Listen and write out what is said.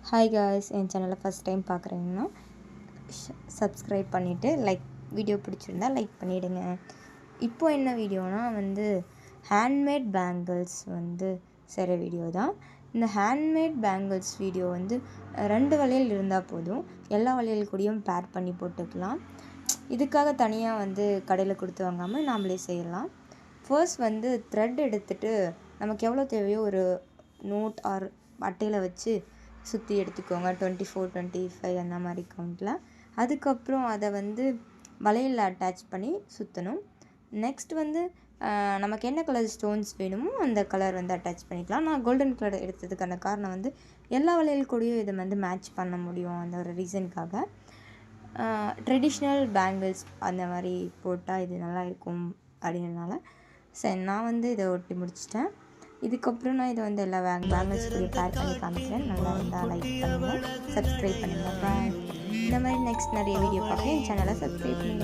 Hi guys, என் சேனலை first time பார்க்குறீங்கன்னா subscribe பண்ணிவிட்டு வீடியோ பிடிச்சிருந்தா லைக் பண்ணிவிடுங்க. இப்போ என்ன வீடியோனா ஹேண்ட்மேட் பேங்கிள்ஸ் செய்கிற வீடியோ தான். இந்த ஹேண்ட்மேட் பேங்கிள்ஸ் வீடியோ 2 வளையல் இருந்தால் போதும், எல்லா வளையல் கூடயும் பேர் பண்ணி போட்டுக்கலாம். இதுக்காக தனியாக கடையில் கொடுத்து வாங்காமல் நாமளே செய்யலாம். ஃபர்ஸ்ட் த்ரெட் எடுத்துகிட்டு நமக்கு எவ்வளோ தேவையோ ஒரு நோட் ஆர் அட்டையில் வச்சு சுற்றி எடுத்துக்கோங்க. 24, 25 அந்த மாதிரி கவுண்டில். அதுக்கப்புறம் அதை வளையலில் அட்டாச் பண்ணி சுற்றணும். நெக்ஸ்ட் நமக்கு என்ன கலர் ஸ்டோன்ஸ் வேணுமோ அந்த கலர் அட்டாச் பண்ணிக்கலாம். நான் கோல்டன் கலர் எடுத்ததுக்கான காரணம் எல்லா வளையல் கூடயும் இதை மேட்ச் பண்ண முடியும், அந்த ஒரு ரீசனுக்காக. ட்ரெடிஷ்னல் பேங்கிள்ஸ் அந்த மாதிரி போட்டால் இது நல்லா இருக்கும் அப்படின்றனால சரி, நான் இதை ஒட்டி முடிச்சிட்டேன். இதுக்கப்புறம் நான் இதை எல்லா பேங்கிள்ஸ் கூட பேர் பண்ணி காமிக்கிறேன். நல்லா இருந்தால் லைக் பண்ணுங்கள், சப்ஸ்கிரைப் பண்ணுங்கள். பாய். இந்த மாதிரி நெக்ஸ்ட் நிறைய வீடியோ பார்க்க என் சேனலை சப்ஸ்கிரைப் பண்ணுங்கள்.